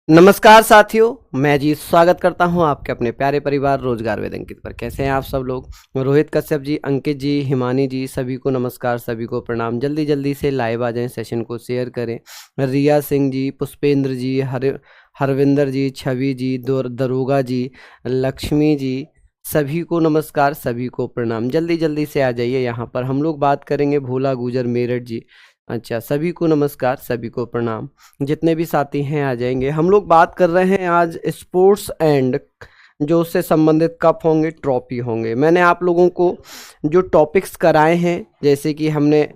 नमस्कार साथियों, मैं जी स्वागत करता हूं आपके अपने प्यारे परिवार रोजगार वेद अंकित पर। कैसे हैं आप सब लोग। रोहित कश्यप जी, अंकित जी, हिमानी जी, सभी को नमस्कार, सभी को प्रणाम। जल्दी जल्दी से लाइव आ जाएं, सेशन को शेयर करें। रिया सिंह जी, पुष्पेंद्र जी, हरविंदर जी, छवि जी, दरोगा जी, लक्ष्मी जी, सभी को नमस्कार, सभी को प्रणाम। जल्दी जल्दी से आ जाइए। यहाँ पर हम लोग बात करेंगे भोला गुजर मेरठ जी। अच्छा, सभी को नमस्कार, सभी को प्रणाम। जितने भी साथी हैं आ जाएंगे। हम लोग बात कर रहे हैं आज स्पोर्ट्स एंड जो उससे संबंधित कप होंगे, ट्रॉफी होंगे। मैंने आप लोगों को जो टॉपिक्स कराए हैं, जैसे कि हमने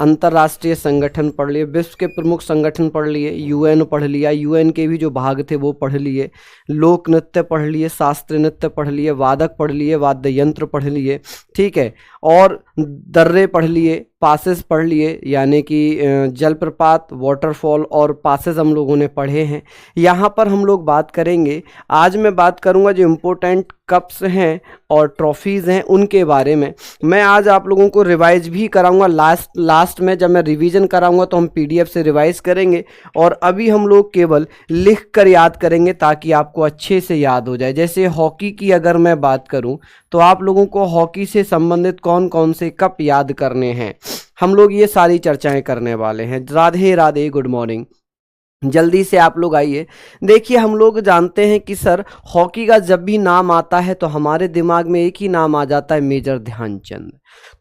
अंतर्राष्ट्रीय संगठन पढ़ लिए, विश्व के प्रमुख संगठन पढ़ लिए, यूएन पढ़ लिया, यूएन के भी जो भाग थे वो पढ़ लिए, लोक नृत्य पढ़ लिए, शास्त्रीय नृत्य पढ़ लिए, वादक पढ़ लिए, वाद्य यंत्र पढ़ लिए, ठीक है, और दर्रे पढ़ लिए, पासेस पढ़ लिए, यानी कि जलप्रपात, वाटरफॉल और पासेस हम लोगों ने पढ़े हैं। यहाँ पर हम लोग बात करेंगे, आज मैं बात करूँगा जो इम्पोर्टेंट कप्स हैं और ट्रॉफीज़ हैं उनके बारे में। मैं आज आप लोगों को रिवाइज भी कराऊंगा। लास्ट में जब मैं रिवीजन कराऊंगा तो हम पीडीएफ से रिवाइज करेंगे, और अभी हम लोग केवल लिख कर याद करेंगे ताकि आपको अच्छे से याद हो जाए। जैसे हॉकी की अगर मैं बात करूं तो आप लोगों को हॉकी से संबंधित कौन कौन से कप याद करने हैं, हम लोग ये सारी चर्चाएं करने वाले हैं। Radhe Radhe, good morning. जल्दी से आप लोग आइए। देखिए, हम लोग जानते हैं कि सर हॉकी का जब भी नाम आता है तो हमारे दिमाग में एक ही नाम आ जाता है, मेजर ध्यानचंद।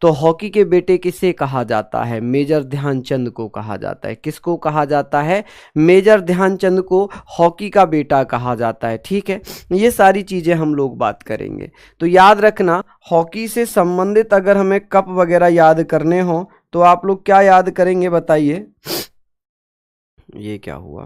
तो हॉकी के बेटे किसे कहा जाता है? मेजर ध्यानचंद को कहा जाता है। किसको कहा जाता है? मेजर ध्यानचंद को हॉकी का बेटा कहा जाता है। ठीक है, ये सारी चीज़ें हम लोग बात करेंगे। तो याद रखना, हॉकी से संबंधित अगर हमें कप वगैरह याद करने हो तो आप लोग क्या याद करेंगे बताइए। ये क्या हुआ?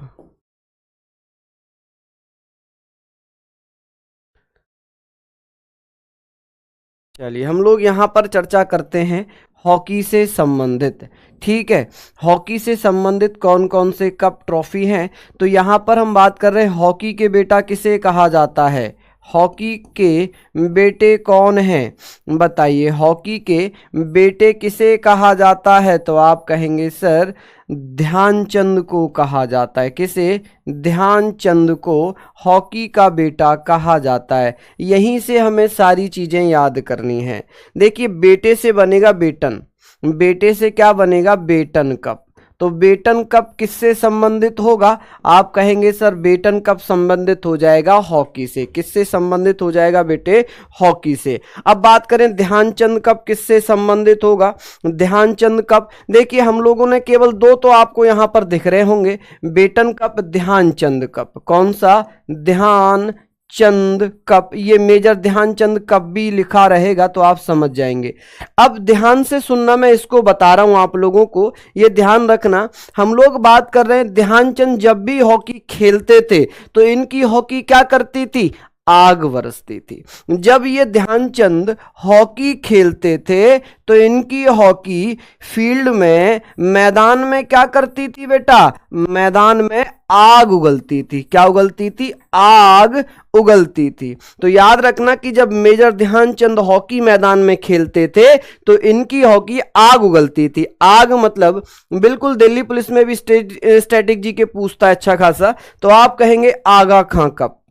चलिए, हम लोग यहाँ पर चर्चा करते हैं हॉकी से संबंधित। ठीक है, हॉकी से संबंधित कौन कौन से कप ट्रॉफी हैं। तो यहाँ पर हम बात कर रहे हैं हॉकी के बेटा किसे कहा जाता है। हॉकी के बेटे कौन हैं बताइए। हॉकी के बेटे किसे कहा जाता है? तो आप कहेंगे सर ध्यानचंद को कहा जाता है। किसे? ध्यानचंद को हॉकी का बेटा कहा जाता है। यहीं से हमें सारी चीज़ें याद करनी है। देखिए, बेटे से बनेगा बेटन, बेटे से क्या बनेगा? Baton cup. तो बेटन कप किससे संबंधित होगा? आप कहेंगे सर बेटन कप संबंधित हो जाएगा हॉकी से। किससे संबंधित हो जाएगा बेटे? हॉकी से। अब बात करें ध्यानचंद कप किससे संबंधित होगा। ध्यानचंद कप, देखिए हम लोगों ने केवल दो तो आपको यहां पर दिख रहे होंगे, बेटन कप, ध्यानचंद कप। कौन सा? ध्यान चंद कप। ये मेजर ध्यानचंद कप भी लिखा रहेगा तो आप समझ जाएंगे। अब ध्यान से सुनना, मैं इसको बता रहा हूं आप लोगों को, ये ध्यान रखना। हम लोग बात कर रहे हैं ध्यानचंद जब भी हॉकी खेलते थे तो इनकी हॉकी क्या करती थी? आग बरसती थी। जब ये ध्यानचंद हॉकी खेलते थे तो इनकी हॉकी फील्ड में, मैदान में क्या करती थी बेटा? मैदान में आग उगलती थी। क्या उगलती थी? आग उगलती थी। तो याद रखना कि जब मेजर ध्यानचंद हॉकी मैदान में खेलते थे तो इनकी हॉकी आग उगलती थी। आग मतलब बिल्कुल दिल्ली पुलिस में भी स्टैटिक जी के पूछता है अच्छा खासा, तो आप कहेंगे आगा खां कप।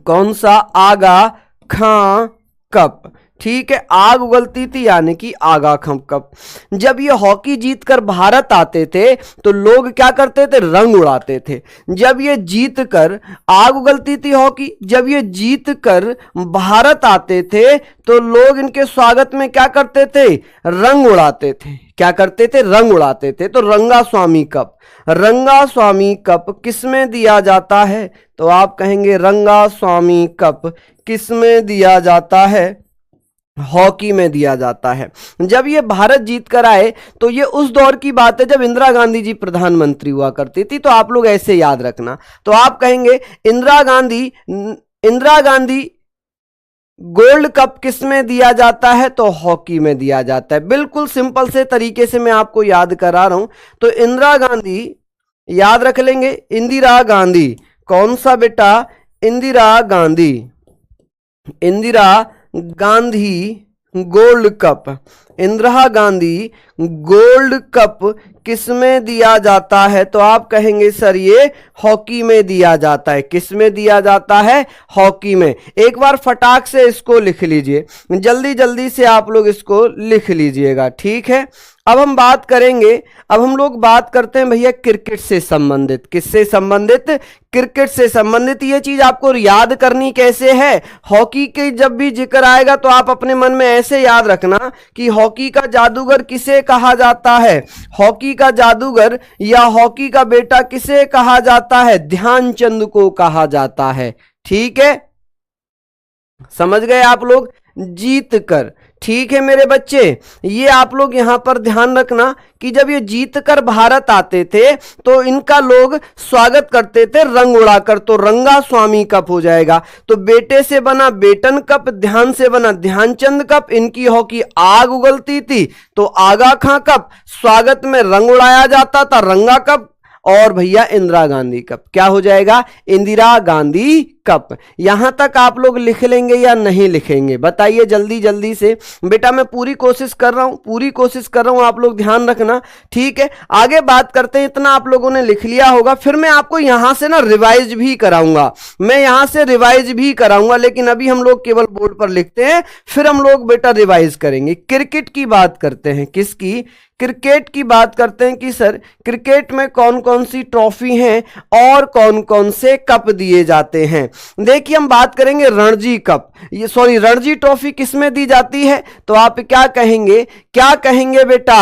कौन सा? आगा खां कप। ठीक है, आग उगलती थी यानी कि आगा खां कप। जब ये हॉकी जीतकर भारत आते थे तो लोग क्या करते थे? रंग उड़ाते थे। जब ये जीतकर, आग उगलती थी हॉकी, जब ये जीतकर भारत आते थे तो लोग इनके स्वागत में क्या करते थे? रंग उड़ाते थे। क्या करते थे? रंग उड़ाते थे। तो रंगा स्वामी कप, रंगा स्वामी कप किसमें दिया जाता है? तो आप कहेंगे रंगा स्वामी कप किसमें दिया जाता है? हॉकी में दिया जाता है। जब ये भारत जीत कर आए तो ये उस दौर की बात है जब इंदिरा गांधी जी प्रधानमंत्री हुआ करती थी। तो आप लोग ऐसे याद रखना। तो आप कहेंगे इंदिरा गांधी गोल्ड कप किस में दिया जाता है? तो हॉकी में दिया जाता है। बिल्कुल सिंपल से तरीके से मैं आपको याद करा रहा हूं। तो इंदिरा गांधी, याद रख लेंगे, इंदिरा गांधी। कौन सा बेटा? Indira Gandhi, Indira Gandhi gold cup. Indira Gandhi gold cup किस में दिया जाता है? तो आप कहेंगे सर ये हॉकी में दिया जाता है। किस में दिया जाता है? हॉकी में। एक बार फटाक से इसको लिख लीजिए, जल्दी जल्दी से आप लोग इसको लिख लीजिएगा, ठीक है। अब हम बात करेंगे, अब हम लोग बात करते हैं भैया क्रिकेट से संबंधित। किससे संबंधित? क्रिकेट से संबंधित। ये चीज आपको याद करनी कैसे है? हॉकी के जब भी जिक्र आएगा तो आप अपने मन में ऐसे याद रखना कि हॉकी का जादूगर किसे कहा जाता है? हॉकी का जादूगर या हॉकी का बेटा किसे कहा जाता है? ध्यानचंद को कहा जाता है, ठीक है। समझ गए आप लोग? जीत कर, ठीक है मेरे बच्चे। ये आप लोग यहां पर ध्यान रखना कि जब ये जीत कर भारत आते थे तो इनका लोग स्वागत करते थे रंग उड़ाकर, तो रंगा स्वामी कप हो जाएगा। तो बेटे से बना बेटन कप, ध्यान से बना ध्यानचंद कप। इनकी हॉकी आग उगलती थी तो आगा खां कप, स्वागत में रंग उड़ाया जाता था रंगा कप। और भैया इंदिरा गांधी कप क्या हो जाएगा? इंदिरा गांधी कप। यहां तक आप लोग लिख लेंगे या नहीं लिखेंगे? बताइए जल्दी जल्दी से। बेटा मैं पूरी कोशिश कर रहा हूं, पूरी कोशिश कर रहा हूं, आप लोग ध्यान रखना, ठीक है। आगे बात करते हैं। इतना आप लोगों ने लिख लिया होगा, फिर मैं आपको यहां से ना रिवाइज भी कराऊंगा, मैं यहां से रिवाइज भी कराऊंगा, लेकिन अभी हम लोग केवल बोर्ड पर लिखते हैं, फिर हम लोग बेटा रिवाइज करेंगे। क्रिकेट की बात करते हैं। किसकी? क्रिकेट की बात करते हैं कि सर क्रिकेट में कौन कौन सी ट्रॉफी हैं और कौन कौन से कप दिए जाते हैं। देखिए हम बात करेंगे रणजी कप, ये सॉरी रणजी ट्रॉफी किस में दी जाती है? तो आप क्या कहेंगे? क्या कहेंगे बेटा?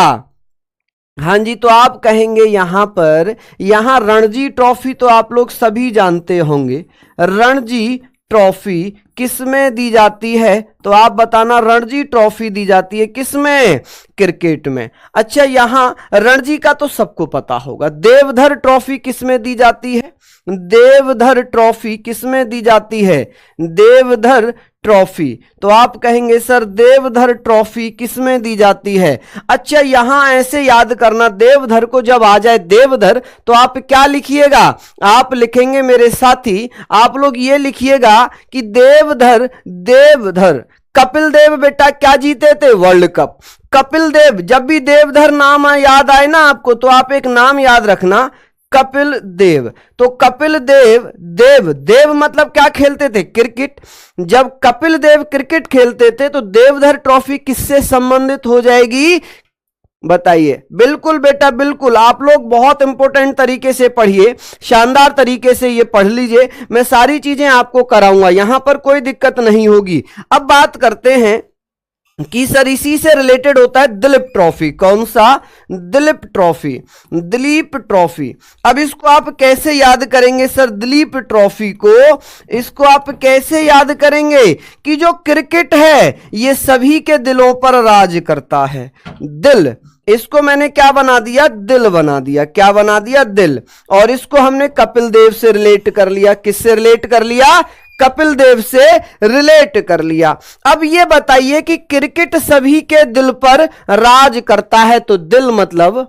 हाँ जी, तो आप कहेंगे यहां पर, यहां रणजी ट्रॉफी तो आप लोग सभी जानते होंगे। रणजी ट्रॉफी किस में दी जाती है? तो आप बताना। रणजी ट्रॉफी दी जाती है किस में? क्रिकेट में। अच्छा, यहां रणजी का तो सबको पता होगा। देवधर ट्रॉफी किस में दी जाती है? देवधर ट्रॉफी किस में दी जाती है? देवधर ट्रॉफी। तो आप कहेंगे सर देवधर ट्रॉफी किस में दी जाती है? अच्छा, यहां ऐसे याद करना, देवधर को जब आ जाए देवधर तो आप क्या लिखिएगा? आप लिखेंगे मेरे साथी, आप लोग ये लिखिएगा कि देवधर, देवधर कपिल देव बेटा क्या जीते थे? World cup. कपिल देव, जब भी देवधर नाम याद आए ना आपको तो आप एक नाम याद रखना, कपिल देव। तो कपिल देव, देव देव मतलब क्या खेलते थे? क्रिकेट। जब कपिल देव क्रिकेट खेलते थे तो देवधर ट्रॉफी किससे संबंधित हो जाएगी? बताइए। बिल्कुल बेटा बिल्कुल, आप लोग बहुत इंपॉर्टेंट तरीके से पढ़िए, शानदार तरीके से ये पढ़ लीजिए। मैं सारी चीजें आपको कराऊंगा, यहां पर कोई दिक्कत नहीं होगी। अब बात करते हैं कि सर इसी से रिलेटेड होता है दिलीप ट्रॉफी। कौन सा? Dilip trophy, Dilip trophy. अब इसको आप कैसे याद करेंगे सर? दिलीप ट्रॉफी को इसको आप कैसे याद करेंगे कि जो क्रिकेट है ये सभी के दिलों पर राज करता है। दिल, इसको मैंने क्या बना दिया? दिल बना दिया। क्या बना दिया? दिल। और इसको हमने कपिल देव से रिलेट कर लिया। किससे रिलेट कर लिया? कपिल देव से रिलेट कर लिया। अब ये बताइए कि क्रिकेट सभी के दिल पर राज करता है, तो दिल मतलब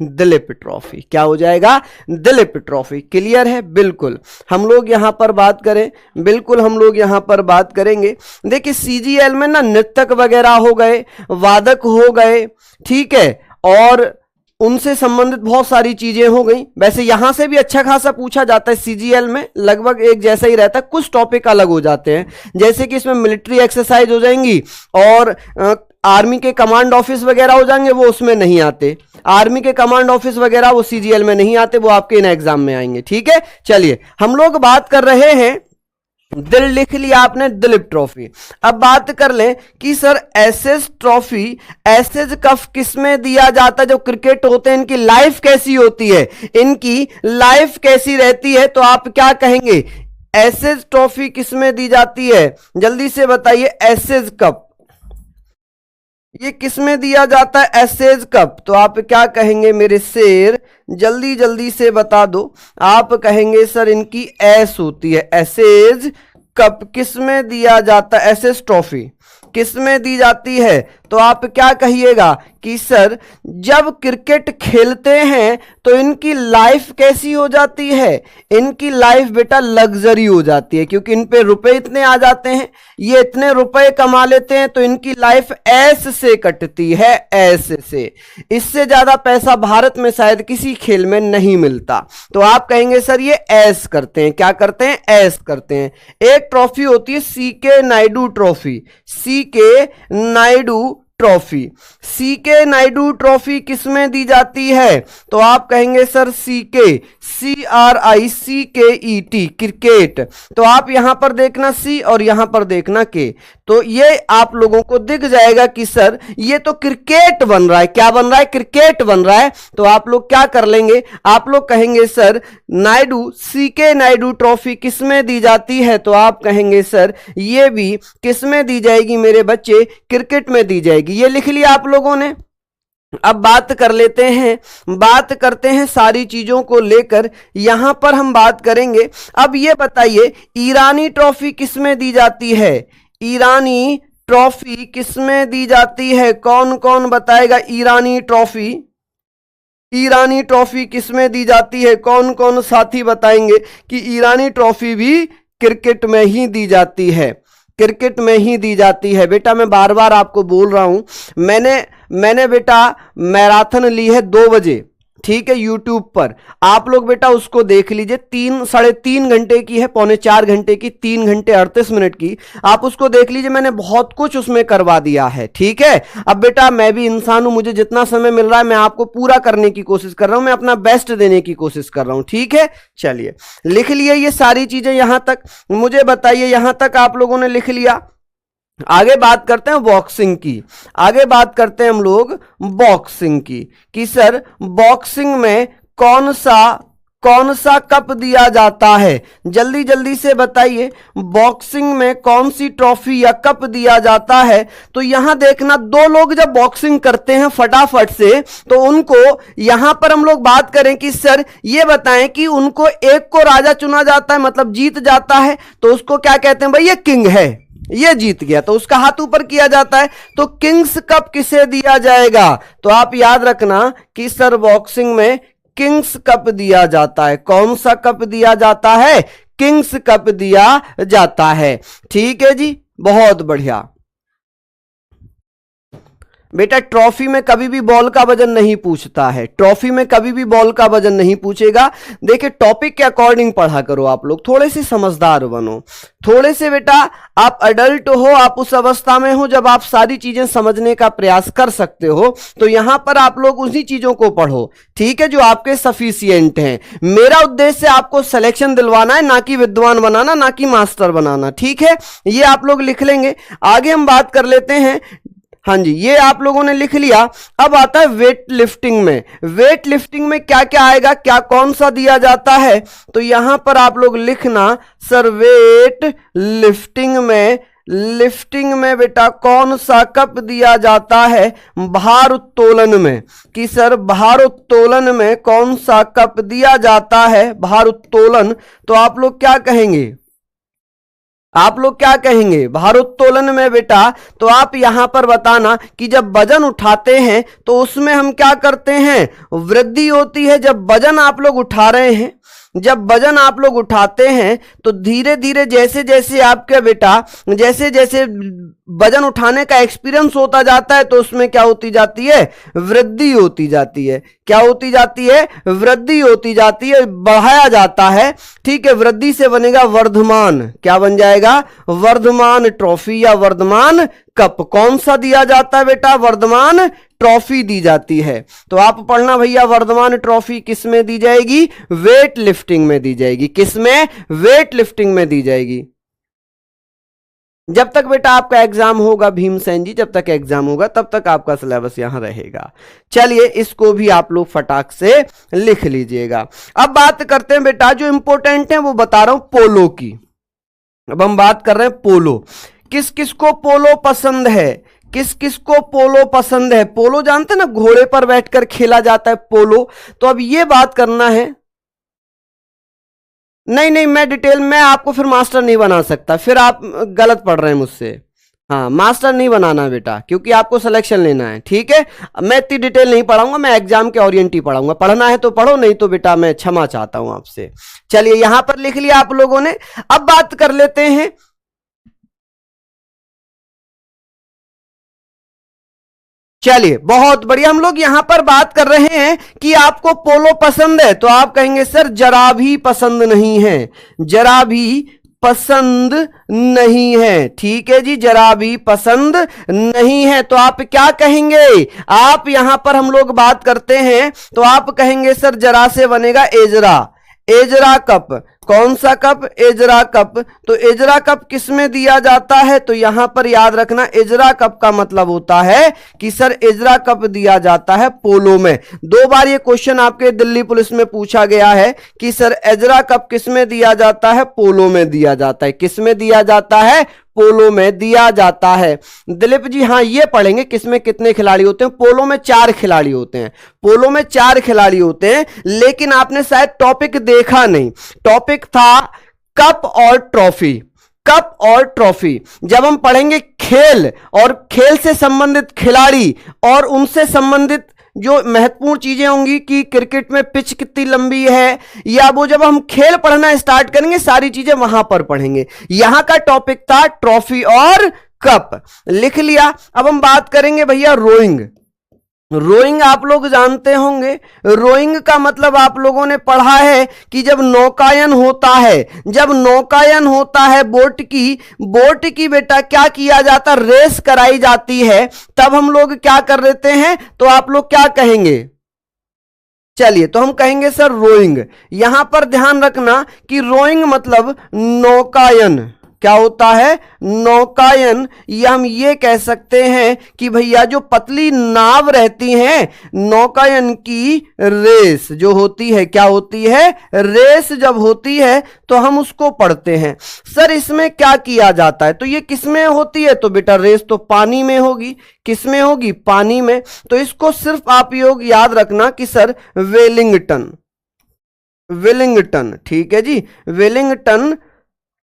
दिलीप ट्रॉफी। क्या हो जाएगा? दिलीप ट्रॉफी। क्लियर है? बिल्कुल। हम लोग यहां पर बात करें, बिल्कुल हम लोग यहां पर बात करेंगे। देखिए सीजीएल में ना नृत्यक वगैरह हो गए, वादक हो गए, ठीक है, और उनसे संबंधित बहुत सारी चीजें हो गई। वैसे यहां से भी अच्छा खासा पूछा जाता है, सीजीएल में लगभग एक जैसा ही रहता है, कुछ टॉपिक अलग हो जाते हैं, जैसे कि इसमें मिलिट्री एक्सरसाइज हो जाएंगी और आर्मी के कमांड ऑफिस वगैरह हो जाएंगे, वो उसमें नहीं आते। आर्मी के कमांड ऑफिस वगैरह वो सीजीएल में नहीं आते, वो आपके इन एग्जाम में आएंगे, ठीक है। चलिए हम लोग बात कर रहे हैं, दिल लिख लिया आपने, दिलीप ट्रॉफी। अब बात कर लें कि sir Ashes trophy, Ashes cup किस में दिया जाता है? जो क्रिकेट होते हैं इनकी लाइफ कैसी होती है? इनकी लाइफ कैसी रहती है? तो आप क्या कहेंगे? एसेज ट्रॉफी किस में दी जाती है? जल्दी से बताइए। एसेज कप ये किस में दिया जाता है? Ashes cup. तो आप क्या कहेंगे मेरे शेर? जल्दी जल्दी से बता दो। आप कहेंगे सर इनकी एस होती है। एसेज कप किस में दिया जाता है? एसेज ट्रॉफी किस में दी जाती है? तो तो आप क्या कहिएगा कि सर जब क्रिकेट खेलते हैं तो इनकी लाइफ कैसी हो जाती है, इनकी लाइफ बेटा लग्जरी हो जाती है, क्योंकि इन पे रुपए इतने आ जाते हैं, ये इतने रुपए कमा लेते हैं, तो इनकी लाइफ ऐस से कटती है, ऐस से। इससे ज्यादा पैसा भारत में शायद किसी खेल में नहीं मिलता। तो आप कहेंगे सर ये ऐस करते हैं, क्या करते हैं, ऐस करते हैं। एक ट्रॉफी होती है C K Naidu trophy, C K Naidu trophy. C K Naidu trophy किसमें दी जाती है, तो आप कहेंगे सर सीके, CRICKET, क्रिकेट। तो आप यहां पर देखना सी और यहां पर देखना के, तो ये आप लोगों को दिख जाएगा कि सर ये तो क्रिकेट बन रहा है, क्या बन रहा है, क्रिकेट बन रहा है। तो आप लोग क्या कर लेंगे, आप लोग कहेंगे sir Naidu, C K Naidu trophy किसमें दी जाती है, तो आप कहेंगे सर ये भी किसमें दी जाएगी मेरे बच्चे, क्रिकेट में दी जाएगी। ये लिख लिया आप लोगों ने। अब बात कर लेते हैं, बात करते हैं सारी चीजों को लेकर, यहां पर हम बात करेंगे। अब ये बताइए ईरानी ट्रॉफी किसमें दी जाती है, ईरानी ट्रॉफी किसमें दी जाती है, कौन कौन बताएगा ईरानी ट्रॉफी, ईरानी ट्रॉफी किसमें दी जाती है, कौन कौन साथी बताएंगे कि ईरानी ट्रॉफी भी क्रिकेट में ही दी जाती है, क्रिकेट में ही दी जाती है। बेटा मैं बार बार आपको बोल रहा हूं, मैंने बेटा मैराथन ली है 2 बजे, ठीक है, यूट्यूब पर। आप लोग बेटा उसको देख लीजिए, 3-3.5 घंटे की है, 3.25 घंटे की, 3 घंटे 38 मिनट की। आप उसको देख लीजिए, मैंने बहुत कुछ उसमें करवा दिया है, ठीक है। अब बेटा मैं भी इंसान हूं, मुझे जितना समय मिल रहा है मैं आपको पूरा करने की कोशिश कर रहा हूं, मैं अपना बेस्ट देने की कोशिश कर रहा हूं, ठीक है। चलिए लिख लिए ये सारी चीजें यहां तक, मुझे बताइए यहां तक आप लोगों ने लिख लिया। आगे बात करते हैं बॉक्सिंग की, आगे बात करते हैं हम लोग बॉक्सिंग की, कि सर बॉक्सिंग में कौन सा कप दिया जाता है, जल्दी जल्दी से बताइए बॉक्सिंग में कौन सी ट्रॉफी या कप दिया जाता है। तो यहां देखना, 2 लोग जब बॉक्सिंग करते हैं फटाफट से, तो उनको यहां पर हम लोग बात करें कि सर ये बताएं कि उनको एक को राजा चुना जाता है, मतलब जीत जाता है, तो उसको क्या कहते हैं भाई, ये किंग है, ये जीत गया, तो उसका हाथ ऊपर किया जाता है। तो किंग्स कप किसे दिया जाएगा, तो आप याद रखना कि सर बॉक्सिंग में किंग्स कप दिया जाता है। कौन सा कप दिया जाता है, किंग्स कप दिया जाता है, ठीक है जी, बहुत बढ़िया। बेटा ट्रॉफी में कभी भी बॉल का वजन नहीं पूछता है, ट्रॉफी में कभी भी बॉल का वजन नहीं पूछेगा। देखिए टॉपिक के अकॉर्डिंग पढ़ा करो, आप लोग थोड़े से समझदार बनो, थोड़े से बेटा आप अडल्ट हो, आप उस अवस्था में हो जब आप सारी चीजें समझने का प्रयास कर सकते हो। तो यहां पर आप लोग उसी चीजों को पढ़ो, ठीक है, जो आपके सफिशिएंट हैं। मेरा उद्देश्य आपको सिलेक्शन दिलवाना है, ना कि विद्वान बनाना, ना कि मास्टर बनाना, ठीक है। ये आप लोग लिख लेंगे। आगे हम बात कर लेते हैं, हाँ जी ये आप लोगों ने लिख लिया। अब आता है वेट लिफ्टिंग में, वेट लिफ्टिंग में क्या क्या आएगा, क्या कौन सा दिया जाता है, तो यहां पर आप लोग लिखना सर वेट लिफ्टिंग में बेटा कौन सा कप दिया जाता है, भार उत्तोलन में, कि सर भार उत्तोलन में कौन सा कप दिया जाता है, भार उत्तोलन। तो आप लोग क्या कहेंगे, आप लोग क्या कहेंगे भारोत्तोलन में बेटा, तो आप यहां पर बताना कि जब वजन उठाते हैं तो उसमें हम क्या करते हैं, वृद्धि होती है। जब वजन आप लोग उठा रहे हैं, जब वजन आप लोग उठाते हैं तो धीरे धीरे जैसे जैसे आपके बेटा जैसे जैसे वजन उठाने का एक्सपीरियंस होता जाता है तो उसमें क्या होती जाती है, वृद्धि होती जाती है। क्या होती जाती है, वृद्धि होती जाती है, बढ़ाया जाता है, ठीक है। वृद्धि से बनेगा वर्धमान, क्या बन जाएगा, वर्धमान ट्रॉफी या वर्धमान कप। कौन सा दिया जाता है बेटा, वर्धमान ट्रॉफी दी जाती है। तो आप पढ़ना भैया वर्धमान ट्रॉफी किस में दी जाएगी, वेट लिफ्टिंग में दी जाएगी। किसमें, वेट लिफ्टिंग में दी जाएगी। जब तक बेटा आपका एग्जाम होगा भीमसेन जी, जब तक एग्जाम होगा तब तक आपका सिलेबस यहां रहेगा। चलिए इसको भी आप लोग फटाक से लिख लीजिएगा। अब बात करते हैं बेटा जो इंपॉर्टेंट है वो बता रहा हूं पोलो की। अब हम बात कर रहे हैं पोलो। किस किस को पोलो पसंद है, किस किस को पोलो पसंद है। पोलो जानते हैं ना, घोड़े पर बैठकर खेला जाता है पोलो। तो अब ये बात करना है, नहीं मैं डिटेल में आपको फिर मास्टर नहीं बना सकता, फिर आप गलत पढ़ रहे हैं मुझसे। हाँ, मास्टर नहीं बनाना बेटा, क्योंकि आपको सिलेक्शन लेना है, ठीक है। मैं इतनी डिटेल नहीं पढ़ाऊंगा, मैं एग्जाम के ओरिएंट ही पढ़ाऊंगा। पढ़ना है तो पढ़ो, नहीं तो बेटा मैं क्षमा चाहता हूं आपसे। चलिए, यहां पर लिख लिया आप लोगों ने। अब बात कर लेते हैं, चलिए बहुत बढ़िया। हम लोग यहां पर बात कर रहे हैं कि आपको पोलो पसंद है, तो आप कहेंगे सर जरा भी पसंद नहीं है, जरा भी पसंद नहीं है, ठीक है जी, जरा भी पसंद नहीं है। तो आप क्या कहेंगे, आप यहां पर हम लोग बात करते हैं तो आप कहेंगे सर जरा से बनेगा एजरा, एजरा कप। कौन सा कप, एजरा कप। तो एजरा कप किस में दिया जाता है, तो यहां पर याद रखना एजरा कप का मतलब होता है कि सर एजरा कप दिया जाता है पोलो में। 2 बार ये क्वेश्चन आपके दिल्ली पुलिस में पूछा गया है कि सर एजरा कप किस में दिया जाता है, पोलो में दिया जाता है। किस में दिया जाता है, पोलो में दिया जाता है। दिलीप जी हाँ, ये पढ़ेंगे किसमें कितने खिलाड़ी होते हैं। पोलो में 4 खिलाड़ी होते हैं, पोलो में 4 खिलाड़ी होते हैं, लेकिन आपने शायद टॉपिक देखा नहीं। टॉपिक था कप और ट्रॉफी, कप और ट्रॉफी। जब हम पढ़ेंगे खेल और खेल से संबंधित खिलाड़ी और उनसे संबंधित जो महत्वपूर्ण चीजें होंगी कि क्रिकेट में पिच कितनी लंबी है, या वो जब हम खेल पढ़ना स्टार्ट करेंगे सारी चीजें वहां पर पढ़ेंगे। यहां का टॉपिक था ट्रॉफी और कप, लिख लिया। अब हम बात करेंगे भैया रोइंग। रोइंग आप लोग जानते होंगे, रोइंग का मतलब आप लोगों ने पढ़ा है कि जब नौकायन होता है, जब नौकायन होता है बोट की बेटा क्या किया जाता, रेस कराई जाती है, तब हम लोग क्या कर देते हैं, तो आप लोग क्या कहेंगे, चलिए तो हम कहेंगे सर रोइंग। यहां पर ध्यान रखना कि रोइंग मतलब नौकायन, क्या होता है, नौकायन। या हम ये कह सकते हैं कि भैया जो पतली नाव रहती हैं, नौकायन की रेस जो होती है, क्या होती है, रेस जब होती है तो हम उसको पढ़ते हैं। सर इसमें क्या किया जाता है, तो ये किसमें होती है, तो बेटा रेस तो पानी में होगी। किसमें होगी, पानी में। तो इसको सिर्फ आप योग याद रखना कि सर वेलिंगटन, वेलिंगटन, ठीक है जी, वेलिंगटन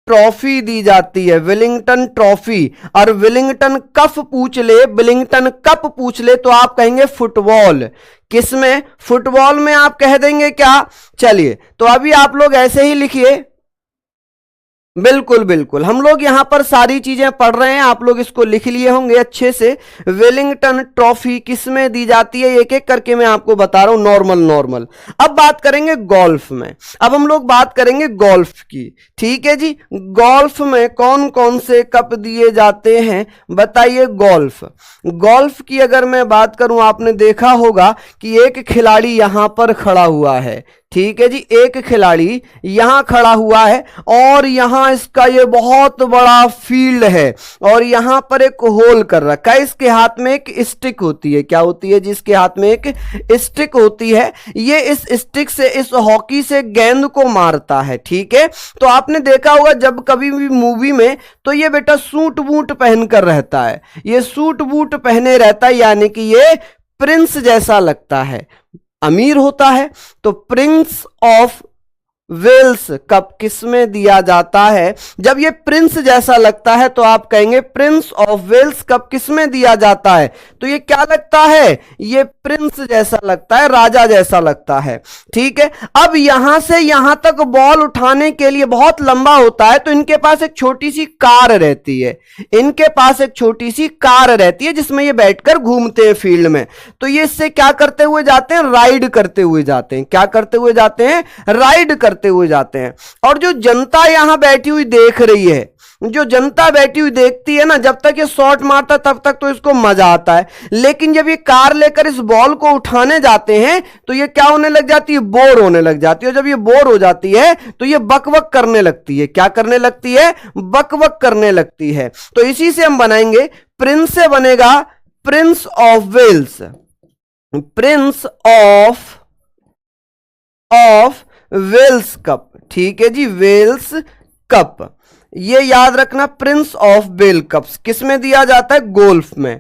ट्रॉफी दी जाती है, विलिंगटन ट्रॉफी। और विलिंगटन कप पूछ ले, विलिंगटन कप पूछ ले तो आप कहेंगे फुटबॉल। किसमें, फुटबॉल में आप कह देंगे क्या। चलिए तो अभी आप लोग ऐसे ही लिखिए, बिल्कुल बिल्कुल, हम लोग यहां पर सारी चीजें पढ़ रहे हैं, आप लोग इसको लिख लिए होंगे अच्छे से। वेलिंगटन ट्रॉफी किसमें दी जाती है, एक एक करके मैं आपको बता रहा हूं, नॉर्मल नॉर्मल। अब बात करेंगे गोल्फ में, अब हम लोग बात करेंगे गोल्फ की, ठीक है जी। गोल्फ में कौन कौन से कप दिए जाते हैं, बताइए। गोल्फ, गोल्फ की अगर मैं बात करूं, आपने देखा होगा कि एक खिलाड़ी यहां पर खड़ा हुआ है, ठीक है जी, एक खिलाड़ी यहां खड़ा हुआ है और यहां इसका ये बहुत बड़ा फील्ड है और यहां पर एक होल कर रखा है। इसके हाथ में एक स्टिक होती है, क्या होती है, जिसके हाथ में एक स्टिक होती है। ये इस स्टिक से, इस हॉकी से गेंद को मारता है, ठीक है। तो आपने देखा होगा जब कभी भी मूवी में, तो ये बेटा सूट बूट पहनकर रहता है, ये सूट बूट पहने रहता है, यानी कि ये प्रिंस जैसा लगता है, अमीर होता है। तो प्रिंस ऑफ वेल्स कप किसमें दिया जाता है, जब ये प्रिंस जैसा लगता है तो आप कहेंगे प्रिंस ऑफ वेल्स कप किसमें दिया जाता है, तो ये क्या लगता है, ये प्रिंस जैसा लगता है, राजा जैसा लगता है, ठीक है। अब यहां से यहां तक बॉल उठाने के लिए बहुत लंबा होता है, तो इनके पास एक छोटी सी कार रहती है, इनके पास एक छोटी सी कार रहती है जिसमें ये बैठकर घूमते हैं फील्ड में। तो ये इससे क्या करते हुए जाते हैं, राइड करते हुए जाते हैं, क्या करते हुए जाते हैं, राइड करते हुए जाते हैं। और जो जनता यहां बैठी हुई देख रही है, जो जनता बैठी हुई देखती है ना, जब तक ये शॉट मारता है तब तक तो इसको मजा आता है, लेकिन जब ये कार लेकर इस बॉल को उठाने जाते हैं तो ये क्या होने लग जाती है, बोर होने लग जाती है। जब ये बोर हो जाती है तो ये बकवक करने लगती है, क्या करने लगती है, बकवक करने लगती है। तो इसी से हम बनाएंगे, प्रिंस से बनेगा prince of Wales, prince of Wales cup, ठीक है जी, वेल्स कप, ये याद रखना। प्रिंस ऑफ वेल कप्स किसमें दिया जाता है, गोल्फ में।